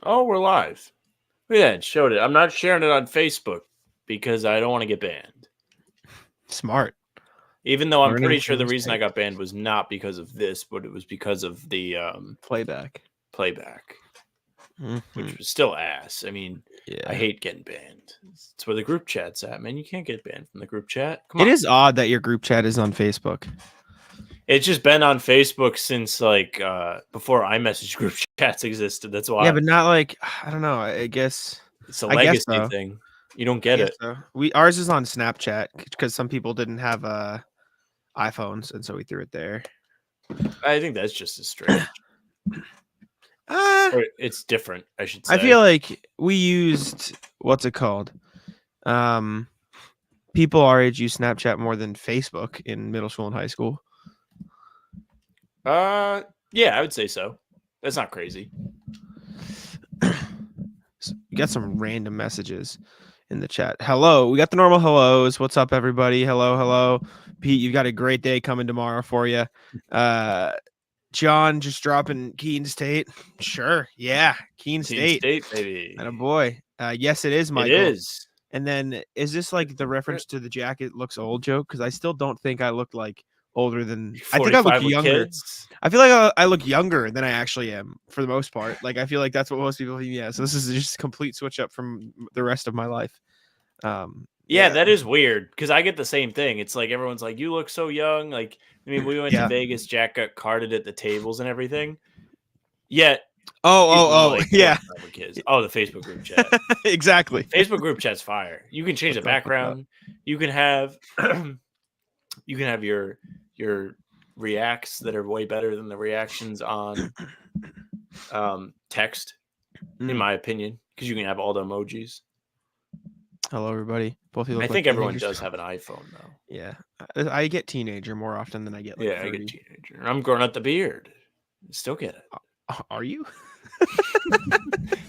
Oh, we're live. Yeah, it showed it. I'm not sharing it on Facebook because I don't want to get banned. Smart. Even though I'm Learning pretty sure the things reason I take- got banned was not because of this, but it was because of the playback. which was still ass. I mean, Yeah. I hate getting banned. It's where the group chat's at, man. You can't get banned from the group chat. Come on. It is odd that your group chat is on Facebook. It's just been on Facebook since like before iMessage group chats existed. That's why. Yeah, but not like I don't know. I guess It's a I guess legacy so. thing. You don't get it. So. Ours is on Snapchat because some people didn't have iPhones, and so we threw it there. I think that's just as strange. Or it's different, I should say. I feel like we used what's it called? People our age use Snapchat more than Facebook in middle school and high school. Yeah, I would say so. That's not crazy. So we got some random messages in the chat. Hello, we got the normal hellos. What's up, everybody? Hello. Pete, you've got a great day coming tomorrow for you. John just dropping Keene State. Sure, yeah, Keene State, baby. And a boy. Yes, it is, Michael. It is. And then is this like the reference to the jacket looks old joke? Because I still don't think I look like older than. I think I look younger. Kids? I feel like I look younger than I actually am for the most part. Like I feel like that's what most people think. Yeah, so this is just a complete switch up from the rest of my life. Yeah, that is weird because I get the same thing. It's like everyone's like, "You look so young." Like, I mean, we went to Vegas. Jack got carded at the tables and everything. Yet, yeah. Kids. Oh, the Facebook group chat. Exactly. Facebook group chat's fire. You can change the background. You can have your reacts that are way better than the reactions on text, in my opinion, because you can have all the emojis. Hello, everybody. Both of you. I think everyone does have an iPhone, though. Yeah, I get teenager more often than I get. Like, I get teenager. I'm growing out the beard. Still get it. Are you?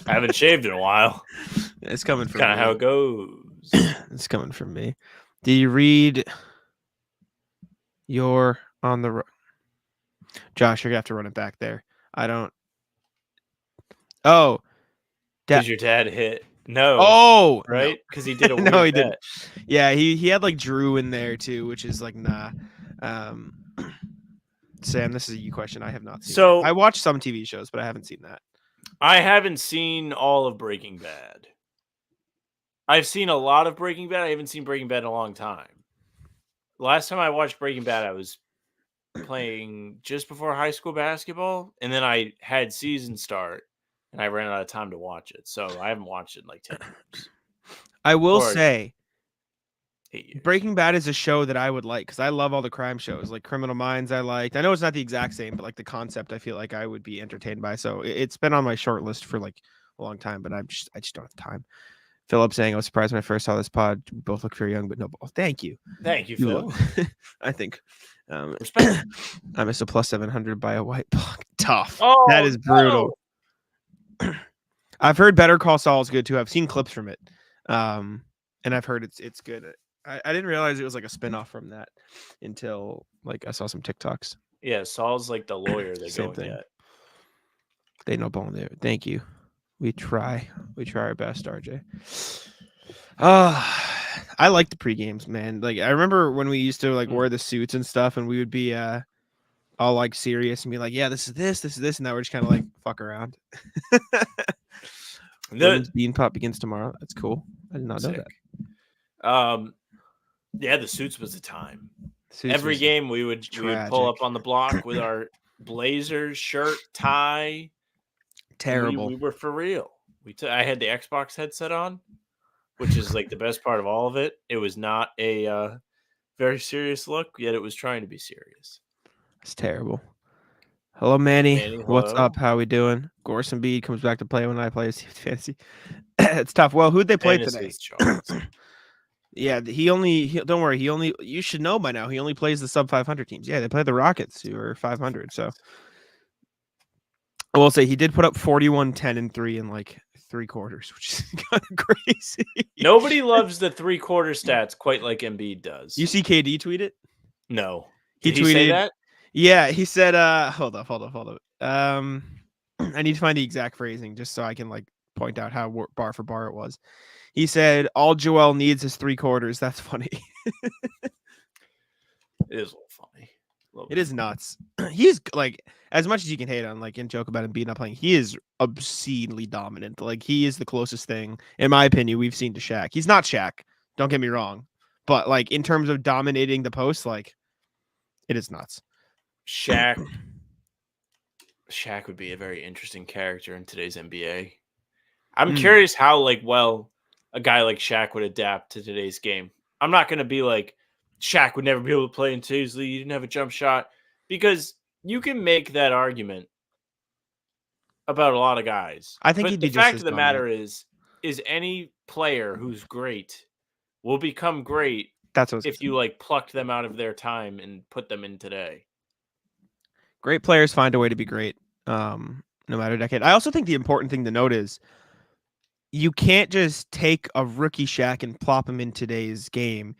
I haven't shaved in a while. It's coming from kind of how it goes. It's coming from me. Do you read your on the? Josh, you're gonna have to run it back there. I don't. Oh, because your dad hit. No. Oh, right? Because he did a weird no, he bet. didn't. Yeah, he had like Drew in there too, which is like nah. Sam, this is a you question. I have not seen. So I watched some TV shows, but I haven't seen that. I haven't seen all of Breaking Bad. I've seen a lot of Breaking Bad. I haven't seen Breaking Bad in a long time. Last time I watched Breaking Bad, I was playing just before high school basketball, and then I had season start, and I ran out of time to watch it. So I haven't watched it in like 10 years. I will say, Breaking Bad is a show that I would like because I love all the crime shows, like Criminal Minds. I liked. I know it's not the exact same, but like the concept, I feel like I would be entertained by. So it's been on my short list for like a long time, but I just don't have time. Philip saying, I was surprised when I first saw this pod. We both look very young, but no ball. Thank you. Thank you, Phil. I think. Respect. I missed a plus 700 by a white block. Tough. Oh, that is brutal. No. I've heard Better Call Saul is good too. I've seen clips from it. And I've heard it's good. I didn't realize it was like a spinoff from that until like I saw some TikToks. Yeah, Saul's like the lawyer they go and get. They know ball there. Thank you. We try our best, RJ. I like the pre-games, man. Like I remember when we used to like wear the suits and stuff, and we would be all like serious and be like, "Yeah, this is this," and now we're just kind of like fuck around. The Bean Pop begins tomorrow. That's cool. I did not know that. Yeah, the suits was the time. Every game we would pull up on the block with our blazers, shirt, tie. Terrible. We were for real. I had the Xbox headset on, which is like the best part of all of it. It was not a very serious look, yet it was trying to be serious. It's terrible. Hello, Manny. Hello. What's up? How we doing? Gorson Embiid comes back to play when I play fantasy. It's tough. Well, who'd they play today? Yeah, don't worry. You should know by now. He only plays the sub 500 teams. Yeah, they play the Rockets, who are 500. So I will say he did put up 41, 10, and 3 in like 3 quarters, which is kind of crazy. Nobody loves the 3-quarter stats quite like Embiid does. You see KD tweet it? No. Did he tweeted, say that? Yeah, he said, hold up. I need to find the exact phrasing just so I can like point out how bar for bar it was. He said, all Joel needs is 3 quarters. That's funny. It is a little funny. It is nuts. He's like, as much as you can hate on like and joke about him being not playing, he is obscenely dominant. Like he is the closest thing, in my opinion, we've seen to Shaq. He's not Shaq. Don't get me wrong. But like in terms of dominating the post, like it is nuts. Shaq would be a very interesting character in today's NBA. I'm curious how like well a guy like Shaq would adapt to today's game. I'm not going to be like Shaq would never be able to play in today's league. He didn't have a jump shot, because you can make that argument about a lot of guys. I think but he'd the be just fact as of the dominant. matter is any player who's great will become great if you like plucked them out of their time and put them in today. Great players find a way to be great, no matter decade. I also think the important thing to note is you can't just take a rookie Shaq and plop him in today's game.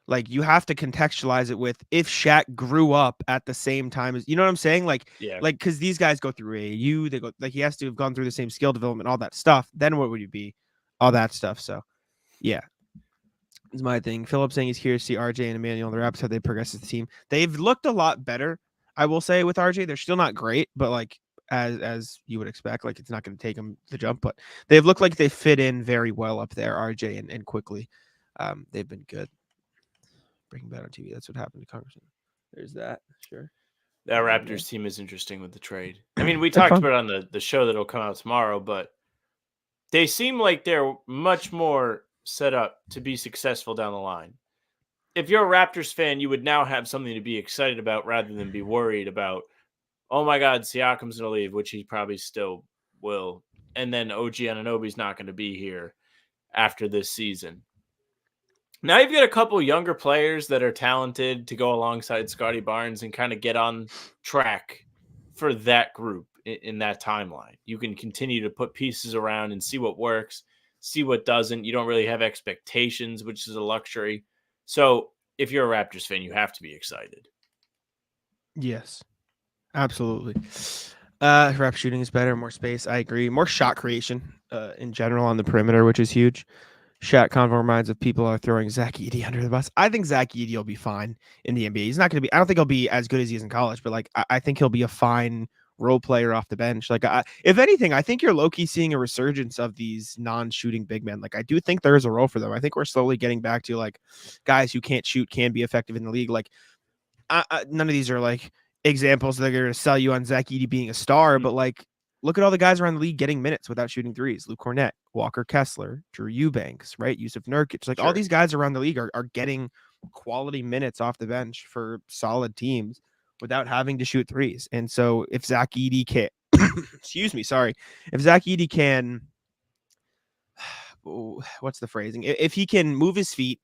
Like you have to contextualize it with if Shaq grew up at the same time as, you know what I'm saying? Like, Yeah. like because these guys go through AAU, they go like he has to have gone through the same skill development, all that stuff. Then what would he be? All that stuff. So, yeah, is my thing. Philip saying he's here to see RJ and Emmanuel and the Raptors how they progress as a team. They've looked a lot better, I will say, with RJ. They're still not great, but like as you would expect, like it's not going to take them the jump, but they've looked like they fit in very well up there, RJ and quickly. They've been good. Breaking Bad on TV. That's what happened to Congressman. There's that. Sure. That Raptors team is interesting with the trade. I mean, we talked about it on the show that'll come out tomorrow, but they seem like they're much more set up to be successful down the line. If you're a Raptors fan, you would now have something to be excited about rather than be worried about, oh my God, Siakam's going to leave, which he probably still will. And then OG Anunoby's not going to be here after this season. Now you've got a couple younger players that are talented to go alongside Scottie Barnes and kind of get on track for that group in that timeline. You can continue to put pieces around and see what works, see what doesn't. You don't really have expectations, which is a luxury. So if you're a Raptors fan, you have to be excited. Yes, absolutely. Rap shooting is better, more space. I agree. More shot creation in general on the perimeter, which is huge. Shaq convo reminds of people are throwing Zach Edey under the bus. I think Zach Edey will be fine in the NBA. He's not going to be, I don't think he'll be as good as he is in college, but like, I think he'll be a fine role player off the bench. Like, if anything, I think you're low-key seeing a resurgence of these non-shooting big men. Like, I do think there is a role for them. I think we're slowly getting back to like guys who can't shoot can be effective in the league. Like, none of these are like examples that are going to sell you on Zach Edey being a star, but like, look at all the guys around the league getting minutes without shooting threes. Luke Cornett, Walker Kessler, Drew Eubanks, right? Yusuf Nurkic. Like all these guys around the league are getting quality minutes off the bench for solid teams without having to shoot threes. And so if Zach Edey can, if Zach Edey can, what's the phrasing? If he can move his feet,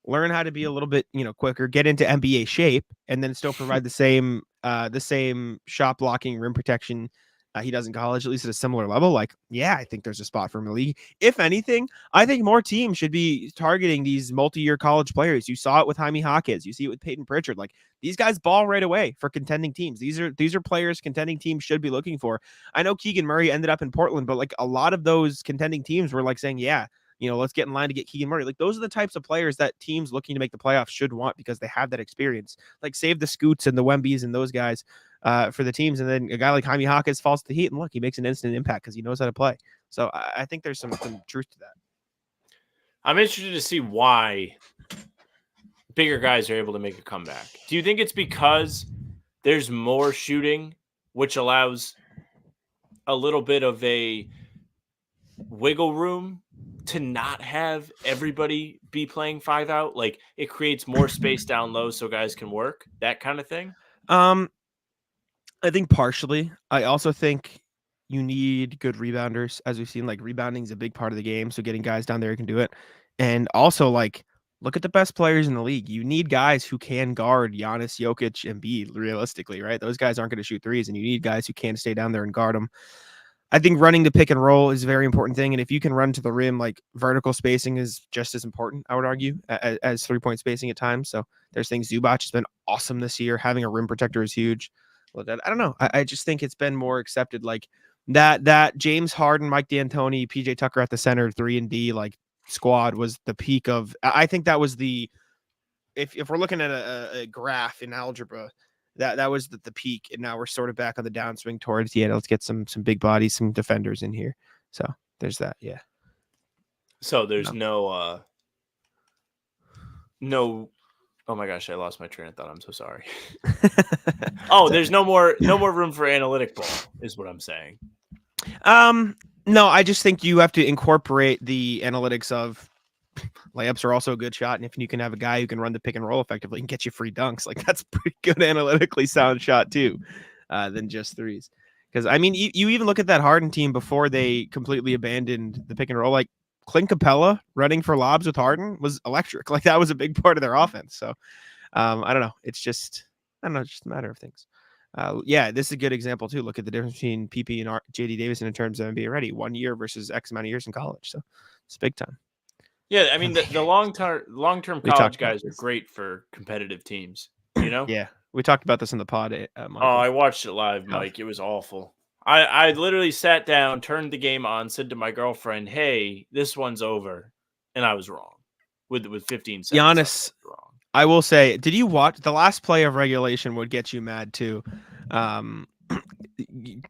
learn how to be a little bit, quicker, get into NBA shape, and then still provide the same shot blocking, rim protection he does in college, at least at a similar level. Like, yeah, I think there's a spot for him in the league. If anything, I think more teams should be targeting these multi-year college players. You saw it with Jaime Hawkins. You see it with Peyton Pritchard. Like, these guys ball right away for contending teams. These are players contending teams should be looking for. I know Keegan Murray ended up in Portland, but like a lot of those contending teams were like saying, yeah, let's get in line to get Keegan Murray. Like, those are the types of players that teams looking to make the playoffs should want because they have that experience. Like, save the Scoots and the Wembys and those guys for the teams. And then a guy like Jaime Hawkins falls to the Heat, and look, he makes an instant impact because he knows how to play. So I think there's some truth to that. I'm interested to see why bigger guys are able to make a comeback. Do you think it's because there's more shooting, which allows a little bit of a wiggle room to not have everybody be playing 5 out? Like, it creates more space down low so guys can work, that kind of thing? I think partially. I also think you need good rebounders, as we've seen. Like, rebounding is a big part of the game, so getting guys down there who can do it. And also, like, look at the best players in the league. You need guys who can guard Giannis, Jokic, and Embiid realistically, right? Those guys aren't going to shoot threes, and you need guys who can stay down there and guard them. I think running the pick and roll is a very important thing. And if you can run to the rim, like, vertical spacing is just as important, I would argue, as 3-point spacing at times. So there's things. Zubac has been awesome this year. Having a rim protector is huge. I don't know. I just think it's been more accepted. Like, That James Harden, Mike D'Antoni, PJ Tucker at the center, 3-and-D like squad was the peak of. I think that was the. If we're looking at a graph in algebra, that was the peak, and now we're sort of back on the downswing towards let's get some big bodies, some defenders in here. So there's that, yeah. So there's no. Oh my gosh, I lost my train of thought. I'm so sorry. There's no more room for analytic ball, is what I'm saying. No, I just think you have to incorporate the analytics of layups are also a good shot, and if you can have a guy who can run the pick and roll effectively and get you free dunks, like that's pretty good analytically sound shot too, than just threes. Because I mean, you even look at that Harden team before they completely abandoned the pick and roll, like Clint Capella running for lobs with Harden was electric. Like that was a big part of their offense. So I don't know. It's just it's just a matter of things. This is a good example too. Look at the difference between PP and JD Davison in terms of NBA ready, 1 year versus X amount of years in college. So it's big time. Yeah, I mean the long-term college guys are great for competitive teams, you know? Yeah, we talked about this in the pod. I watched it live, Mike. It was awful. I literally sat down, turned the game on, said to my girlfriend, "Hey, this one's over," and I was wrong with 15 seconds. Giannis, wrong. I will say, did you watch the last play of regulation? Would get you mad too.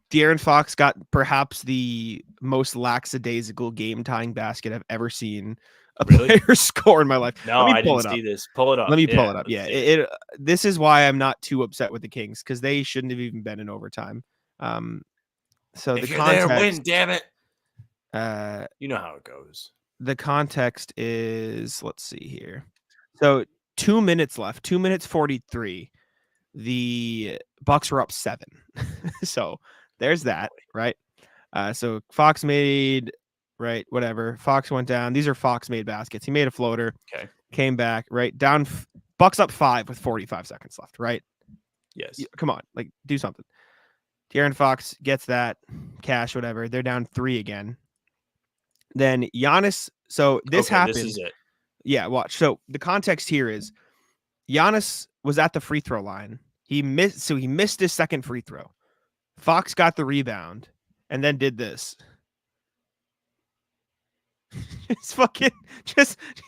De'Aaron Fox got perhaps the most lackadaisical game-tying basket I've ever seen a player score in my life. No, I didn't see this. Pull it up. Let me pull it up. Yeah, this is why I'm not too upset with the Kings, because they shouldn't have even been in overtime. So if the you're context, there, win, damn it. You know how it goes. The context is, let's see here. So 2 minutes left, 2 minutes 43. The Bucks were up 7. So there's that, right? So Fox made, right, whatever. Fox went down. These are Fox made baskets. He made a floater. Okay. Came back, right? Down, Bucks up 5 with 45 seconds left, right? Yes. Come on, like do something. De'Aaron Fox gets that, cash, whatever. They're down 3 again. Then Giannis, so this happened. This is it. Yeah, watch. So the context here is Giannis was at the free throw line. He missed his second free throw. Fox got the rebound and then did this. He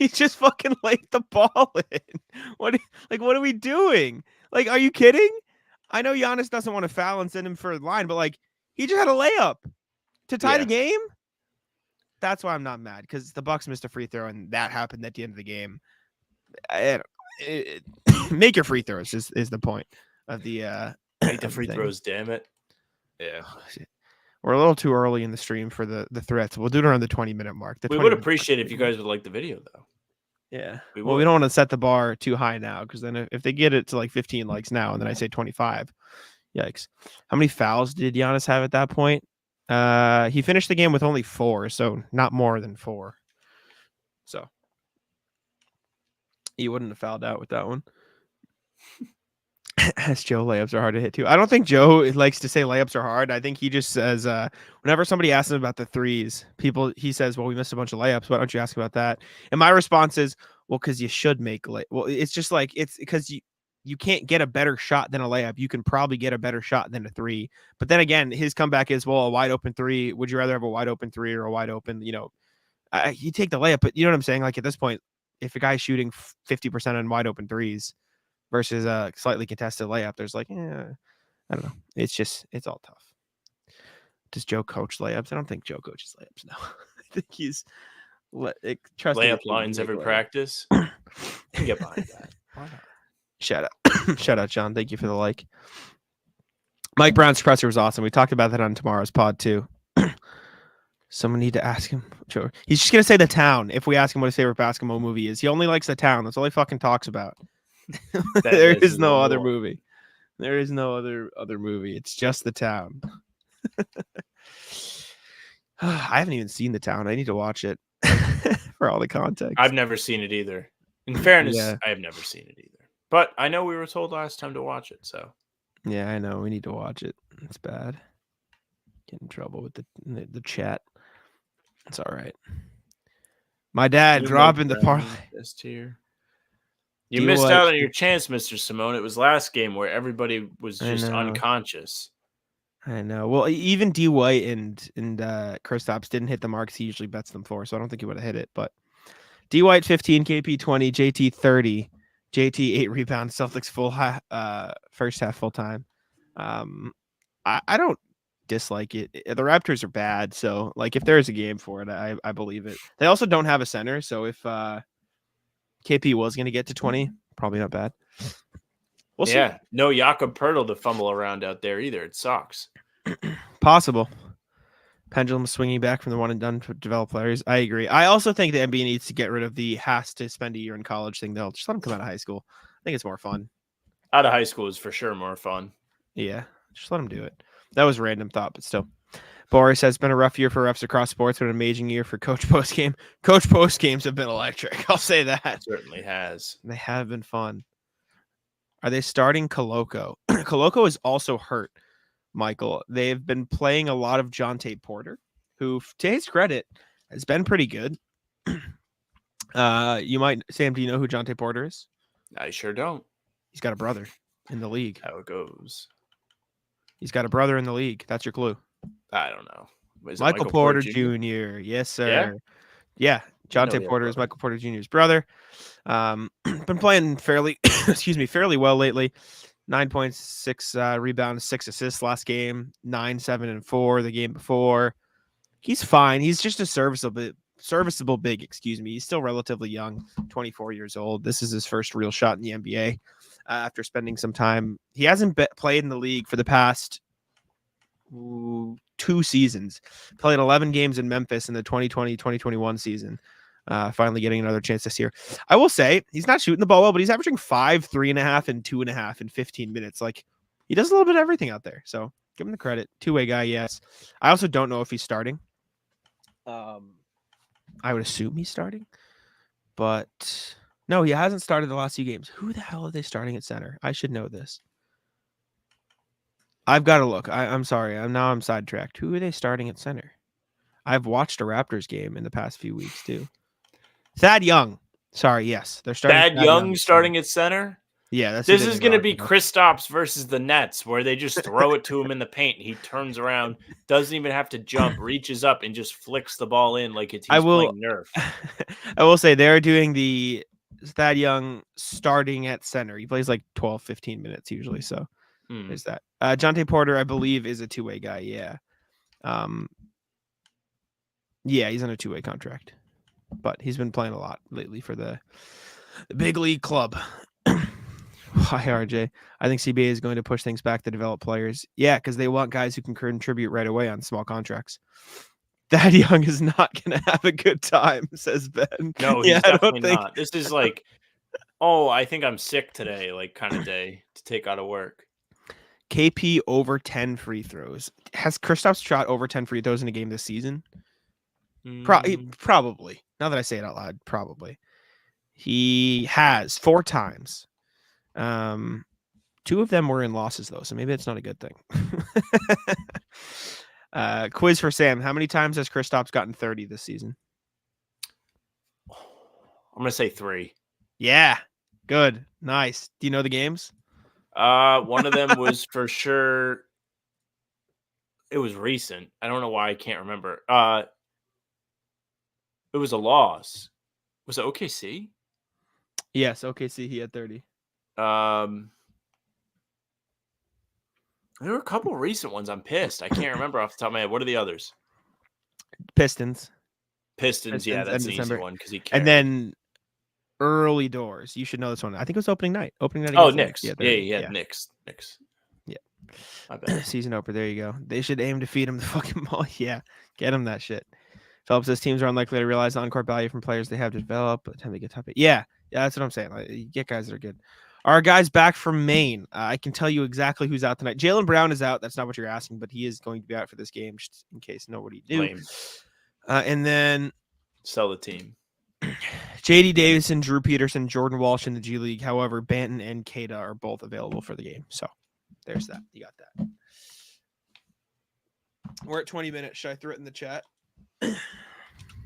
just fucking laid the ball in. What are we doing? Like, are you kidding? I know Giannis doesn't want to foul and send him for the line, but like he just had a layup to tie the game. That's why I'm not mad, because the Bucks missed a free throw and that happened at the end of the game. Make your free throws is the point of the make the free throws, damn it. Yeah. We're a little too early in the stream for the threats. We'll do it around the 20-minute mark. We would appreciate if you guys would like the video, though. Yeah. We don't want to set the bar too high now, because then if they get it to like 15 likes now and then I say 25, yikes. How many fouls did Giannis have at that point? He finished the game with only 4, so not more than 4. So he wouldn't have fouled out with that one. As Joe, layups are hard to hit too. I don't think Joe likes to say layups are hard. I think he just says whenever somebody asks him about the threes, he says, well, we missed a bunch of layups. Why don't you ask about that? And my response is, well, because you should make well, it's just like, it's because you can't get a better shot than a layup. You can probably get a better shot than a 3. But then again, his comeback is, well, a wide open 3. Would you rather have a wide open 3 or a wide open, you take the layup, but you know what I'm saying? Like at this point, if a guy's shooting 50% on wide open 3s versus a slightly contested layup, there's like, I don't know. It's all tough. Does Joe coach layups? I don't think Joe coaches layups. No, I think he's layup lines every practice. You can get behind that. Why not? Shout out, John. Thank you for the like. Mike Brown's presser was awesome. We talked about that on tomorrow's pod too. Someone need to ask him. Sure. He's just gonna say The Town if we ask him what his favorite basketball movie is. He only likes The Town. That's all he fucking talks about. There is no other movie. There is no other movie. It's just The Town. I haven't even seen The Town. I need to watch it for all the context. I've never seen it either. In fairness, I have never seen it either. But I know we were told last time to watch it, so. Yeah, I know. We need to watch it. It's bad. Get in trouble with the chat. It's all right. My dad dropping the parlay. You missed out on your chance, Mr. Simone. It was last game where everybody was just unconscious. I know. Well, even D White and Kristaps didn't hit the marks he usually bets them for, so I don't think he would have hit it. But D White 15, KP 20, JT 30, JT 8 rebounds, Celtics first half full time. I don't dislike it. The Raptors are bad, so like if there's a game for it, I believe it. They also don't have a center, so if KP was going to get to 20, probably not bad. We'll see. No Jakob Poeltl to fumble around out there either. It sucks. Possible. Pendulum swinging back from the one and done to develop players. I agree. I also think the NBA needs to get rid of the has to spend a year in college thing. They'll just let them come out of high school. I think it's more fun. Out of high school is for sure more fun. Yeah, just let them do it. That was a random thought, but still. Boris has been a rough year for refs across sports, but an amazing year for Coach Postgame. Coach Postgames have been electric. I'll say that. It certainly has. They have been fun. Are they starting Koloko? Koloko is also hurt, Michael. They've been playing a lot of Jonte Porter, who, to his credit, has been pretty good. You might, Sam, do you know who Jonte Porter is? I sure don't. He's got a brother in the league. How it goes. He's got a brother in the league. That's your clue. I don't know. Michael Porter Jr. Yes, sir. Yeah. Jonte Porter is Michael Porter Jr.'s brother. Been playing fairly well lately. 9.6 rebounds, 6 assists last game. 9, 7, and 4 the game before. He's fine. He's just a serviceable big. He's still relatively young, 24 years old. This is his first real shot in the NBA after spending some time. He hasn't played in the league for the past 2 seasons. Played 11 games in Memphis in the 2020-2021 season. Finally getting another chance this year. I will say he's not shooting the ball well, but he's averaging 5, 3.5, and 2.5 in 15 minutes. Like, he does a little bit of everything out there. So give him the credit. Two-way guy, yes. I also don't know if he's starting. I would assume he's starting, but no, he hasn't started the last few games. Who the hell are they starting at center? I should know this. I've got to look. I'm sorry. I'm sidetracked. Who are they starting at center? I've watched a Raptors game in the past few weeks too. Thad Young. Sorry, yes, they're starting. Thad Young starting at center. Yeah, this is going to be Kristaps versus the Nets, where they just throw it to him in the paint. He turns around, doesn't even have to jump, reaches up, and just flicks the ball in like he's playing Nerf. I will say they're doing the Thad Young starting at center. He plays like 12, 15 minutes usually. So there's that. Jonte Porter, I believe, is a two-way guy. Yeah. Yeah, he's on a two-way contract, but he's been playing a lot lately for the big league club. Why, RJ? I think CBA is going to push things back to develop players. Yeah, because they want guys who can contribute right away on small contracts. Thad Young is not going to have a good time, says Ben. No, he's definitely not. This is like, I think I'm sick today, like kind of day to take out of work. KP over 10 free throws. Has Kristaps shot over 10 free throws in a game this season? Probably. Now that I say it out loud, probably. He has 4 times. 2 of them were in losses, though, so maybe it's not a good thing. Quiz for Sam. How many times has Kristaps gotten 30 this season? I'm going to say 3. Yeah. Good. Nice. Do you know the games? One of them was for sure. It was recent. I don't know why I can't remember. It was a loss. Was it OKC? Yes, OKC. He had 30. There were a couple recent ones. I'm pissed. I can't remember off the top of my head. What are the others? Pistons. Yeah, that's an easy one because he carried. And then early doors. You should know this one. I think it was opening night. Oh, Knicks. Yeah. Knicks. Yeah. I bet. Season opener. There you go. They should aim to feed him the fucking ball. Yeah. Get him that shit. Phillips says teams are unlikely to realize the on-court value from players they have to develop by the time they get top 8. Yeah, that's what I'm saying. Like, you get guys that are good. Our guys back from Maine. I can tell you exactly who's out tonight. Jaylen Brown is out. That's not what you're asking, but he is going to be out for this game, just in case nobody knew. And then sell the team. JD Davison, Drew Peterson, Jordan Walsh in the G League. However, Banton and Keita are both available for the game. So there's that. You got that. We're at 20 minutes. Should I threaten the chat?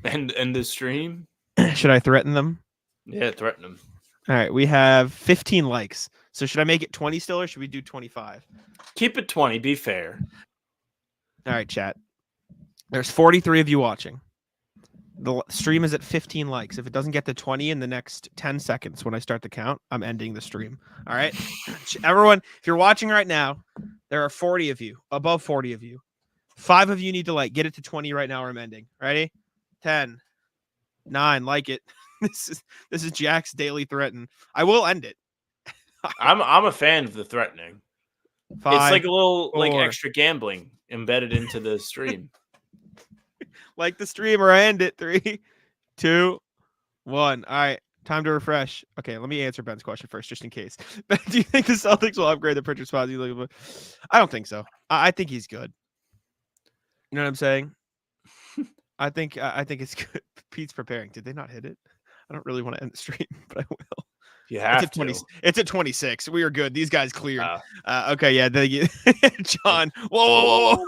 And the stream? Should I threaten them? Yeah, threaten them. All right, we have 15 likes. So should I make it 20 still, or should we do 25? Keep it 20. Be fair. All right, chat. There's 43 of you watching. The stream is at 15 likes. If it doesn't get to 20 in the next 10 seconds when I start the count, I'm ending the stream. All right? Everyone, if you're watching right now, there are 40 of you, above 40 of you. 5 of you need to get it to 20 right now or I'm ending. Ready? 10, 9, like it. This is Jack's daily threaten. I will end it. I'm a fan of the threatening. 5, it's like a little 4. extra gambling embedded into the stream. Like the stream or I end it. 3, 2, 1. All right. Time to refresh. Okay, let me answer Ben's question first, just in case. Ben, do you think the Celtics will upgrade the Pritchard spot? I don't think so. I think he's good. You know what I'm saying? I think it's good. Pete's preparing. Did they not hit it? I don't really want to end the stream, but I will. You have It's at 26. We are good. These guys cleared. Okay, yeah. John. Whoa.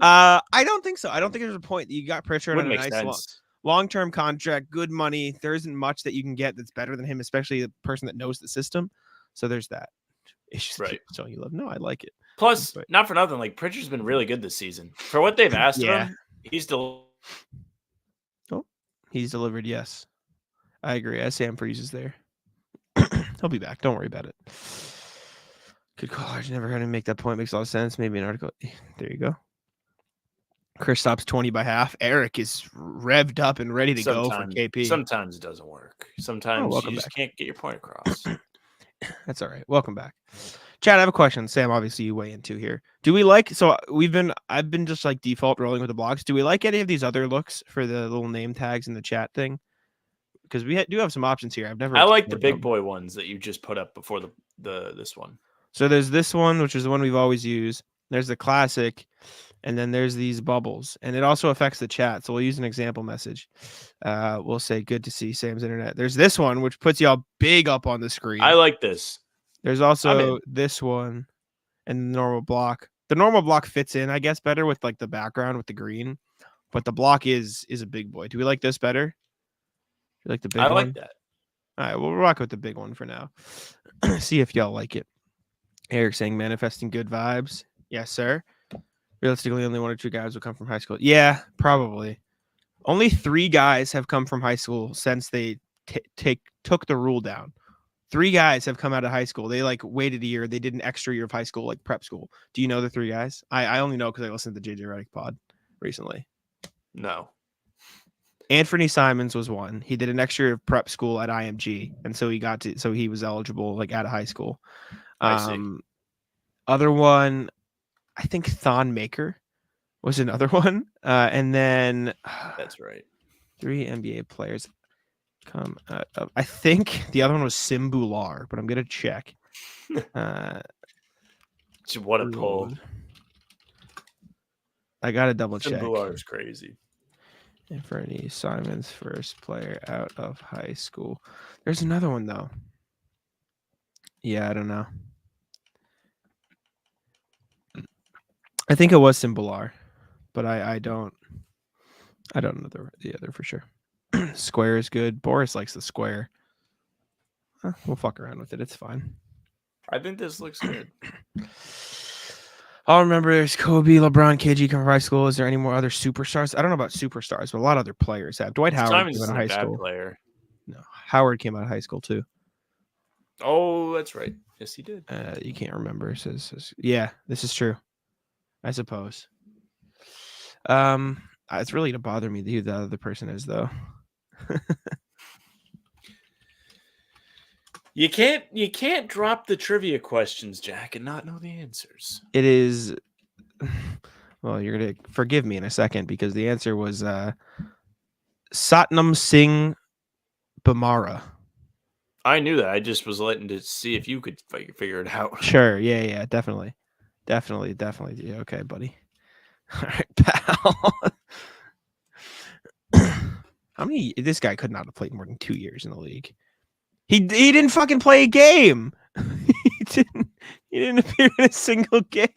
I don't think so. I don't think there's a point that you got Pritchard on a nice long-term contract, good money. There isn't much that you can get that's better than him, especially the person that knows the system. So there's that. It's just right. So you love. No, I like it. Plus, not for nothing, Pritchard's been really good this season. For what they've asked of him, he's he's delivered. Yes, I agree. As Sam freezes there. He'll be back. Don't worry about it. Good call. I've never heard him make that point. Makes a lot of sense. Maybe an article. There you go. Kristaps 20 by half. Eric is revved up and ready to go for KP. Sometimes it doesn't work. Sometimes you just can't get your point across. That's all right. Welcome back. Chad, I have a question. Sam, obviously you weigh in too here. Do we like, so I've been just default rolling with the blocks. Do we like any of these other looks for the little name tags in the chat thing? Because we do have some options here. I like the big boy ones that you just put up before this one. So there's this one, which is the one we've always used. There's the classic, and then there's these bubbles, and it also affects the chat. So we'll use an example message. We'll say, "Good to see Sam's internet." There's this one, which puts y'all big up on the screen. I like this. There's also this one, and the normal block. The normal block fits in, I guess, better with the background with the green, but the block is a big boy. Do we like this better? You like the big one? I like that. All right, we'll rock with the big one for now. See if y'all like it. Eric saying manifesting good vibes. Yes, sir. Realistically, only 1 or 2 guys will come from high school. Yeah, probably. Only 3 guys have come from high school since they took the rule down. 3 guys have come out of high school. They waited a year. They did an extra year of high school, prep school. Do you know the 3 guys? I only know because I listened to the JJ Redick pod recently. No. Anthony Simons was one. He did an extra year of prep school at IMG, and so he was eligible out of high school. I see. Other one, I think Thon Maker was another one. And then that's right. 3 NBA players come out of, I think the other one was Simbular, but I'm gonna check. What a pull. I gotta double check. Simbular is crazy. Anthony Simons, first player out of high school. There's another one though. Yeah, I don't know. I think it was Simbular, but I don't know the other for sure. Square is good. Boris likes the square. We'll fuck around with it. It's fine. I think this looks good. I'll remember there's Kobe, LeBron, KG come from high school. Is there any more other superstars? I don't know about superstars, but a lot of other players have. Dwight Howard came out of high school. Player. No, Howard came out of high school too. Oh, that's right. Yes, he did. You can't remember. It says, yeah, this is true. I suppose. It's really to bother me who the other person is, though. You can't drop the trivia questions, Jack, and not know the answers. It is. Well, you're gonna forgive me in a second because the answer was Satnam Singh Bamara. I knew that. I just was letting to see if you could figure it out. Sure. Yeah. Definitely. Yeah, okay, buddy. All right, pal. This guy could not have played more than 2 years in the league. He didn't fucking play a game. He didn't appear in a single game.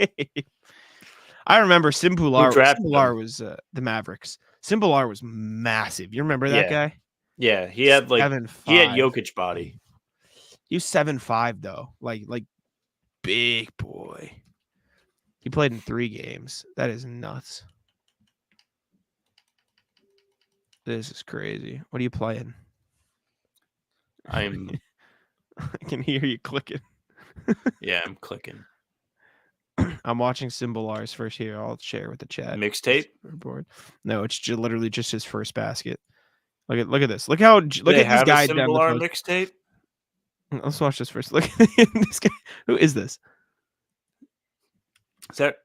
I remember Simbular was the Mavericks. Simbular was massive. You remember that guy? Yeah, he had he had Jokic body. He was 7'5" though. Like big boy. He played in 3 games. That is nuts. This is crazy. What are you playing? I can hear you clicking. Yeah, I'm clicking. I'm watching Symbolars first here. I'll share with the chat. Mixtape? Board. No, it's literally just his first basket. Look at this. Look at this guy down the post. Mixtape. Let's watch this first. Look at this guy. Who is this? Is that?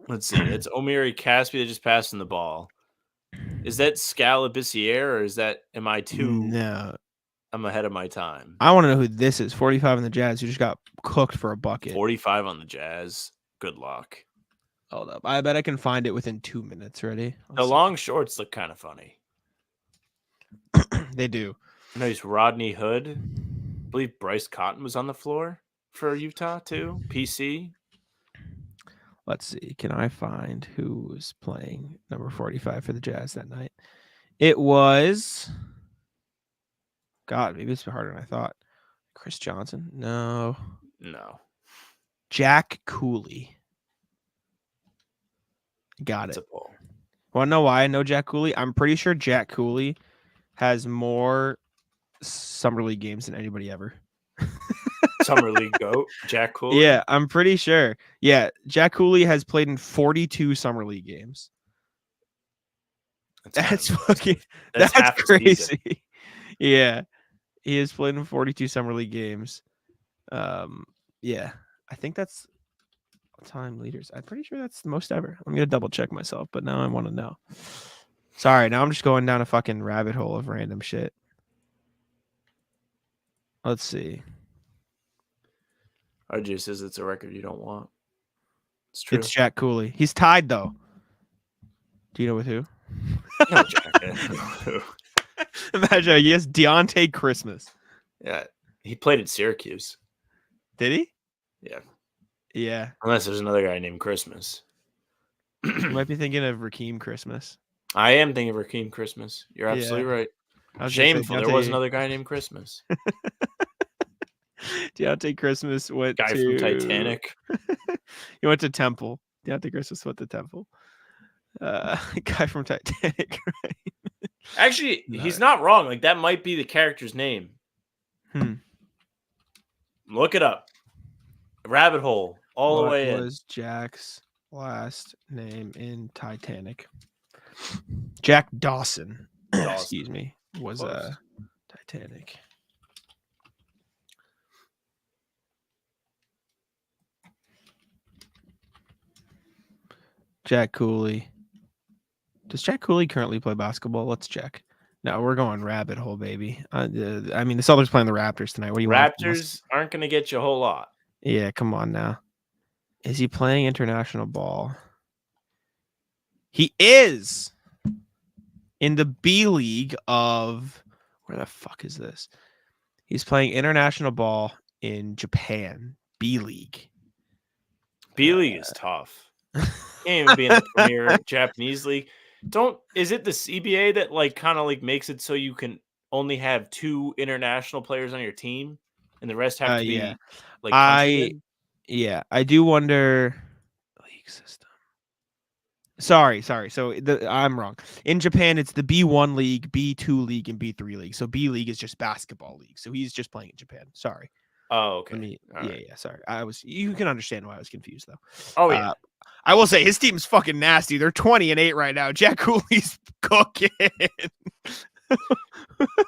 Let's see. It's Omiri Caspi that just passing the ball. Is that Scalabissiere or is that? Am I too? No. I'm ahead of my time. I want to know who this is. 45 on the Jazz, who just got cooked for a bucket. 45 on the Jazz. Good luck. Hold up. I bet I can find it within 2 minutes. Ready? The long shorts look kind of funny. They do. Nice Rodney Hood. I believe Bryce Cotton was on the floor for Utah too. PC. Let's see. Can I find who was playing number 45 for the Jazz that night? It was... God, maybe it's harder than I thought. Chris Johnson? No. Jack Cooley. Got it. Want to know why I know Jack Cooley? I'm pretty sure Jack Cooley has more Summer League games than anybody ever. Summer League GOAT, Jack Cooley? Yeah, I'm pretty sure. Yeah, Jack Cooley has played in 42 Summer League games. That's crazy. Yeah. He has played in 42 Summer League games. Yeah. I think that's time leaders. I'm pretty sure that's the most ever. I'm going to double check myself, but now I want to know. Sorry, now I'm just going down a fucking rabbit hole of random shit. Let's see. RJ says it's a record you don't want. It's true. It's Jack Cooley. He's tied, though. Do you know with who? No, Jack. Imagine he has Deontay Christmas. Yeah, he played at Syracuse. Did he? Yeah. Yeah. Unless there's another guy named Christmas. You might be thinking of Rakeem Christmas. I am thinking of Rakeem Christmas. You're absolutely right. Shameful. There was another guy named Christmas. Deontay Christmas went guy from Titanic. He went to Temple. Deontay Christmas went to Temple. Guy from Titanic, right? Actually, he's not wrong. Like, that might be the character's name. Look it up. Rabbit hole all the way in. What was Jack's last name in Titanic? Jack Dawson. Excuse me. Was Titanic. Jack Cooley. Does Jack Cooley currently play basketball? Let's check. No, we're going rabbit hole, baby. I mean, the Celtics playing the Raptors tonight. What do you want? Raptors aren't going to get you a whole lot. Yeah, come on now. Is he playing international ball? He is in the B League of... Where the fuck is this? He's playing international ball in Japan. B League. B League is tough. Can't even be in the premier Japanese league. Is it the CBA that like kind of like makes it so you can only have 2 international players on your team and the rest have to be like I do wonder league system. Sorry. So I'm wrong. In Japan, it's the B1 league, B2 league, and B3 league. So B league is just basketball league. So he's just playing in Japan. Sorry. Oh, okay. Yeah. Sorry. You can understand why I was confused though. Oh yeah. I will say his team's fucking nasty. They're 20-8 right now. Jack Cooley's cooking.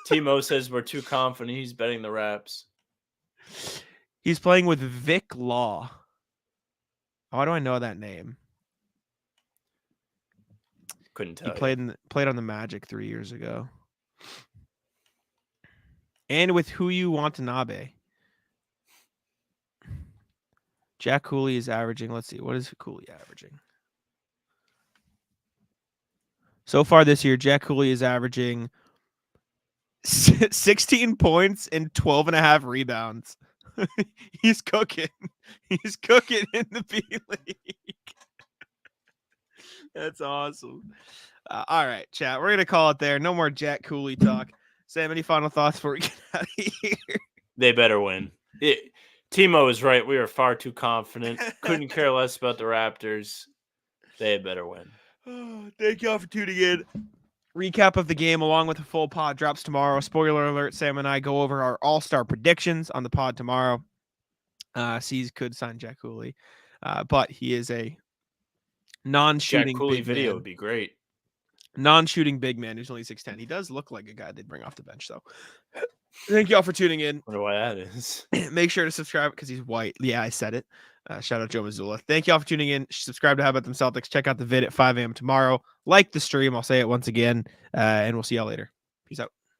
Timo says we're too confident. He's betting the Raps. He's playing with Vic Law. Why do I know that name? Couldn't tell. He played on the Magic 3 years ago. And with Huyu Watanabe. Jack Cooley is averaging. Let's see. What is Cooley averaging? So far this year, Jack Cooley is averaging 16 points and 12.5 rebounds. He's cooking. He's cooking in the B League. That's awesome. All right, chat. We're going to call it there. No more Jack Cooley talk. Sam, any final thoughts before we get out of here? They better win. Timo is right. We are far too confident. Couldn't care less about the Raptors. They had better win. Thank y'all for tuning in. Recap of the game along with a full pod drops tomorrow. Spoiler alert, Sam and I go over our all-star predictions on the pod tomorrow. C's could sign Jack Cooley, but he is a non-shooting Jack Cooley big video man. would be great. Non-shooting big man who's only 6'10". He does look like a guy they'd bring off the bench, though. Thank y'all for tuning in. Wonder why that is. Make sure to subscribe because he's white. Yeah, I said it. Shout out Joe Mazzulla. Thank y'all for tuning in. Subscribe to How About Them Celtics. Check out the vid at 5 a.m. tomorrow. Like the stream. I'll say it once again. And we'll see y'all later. Peace out.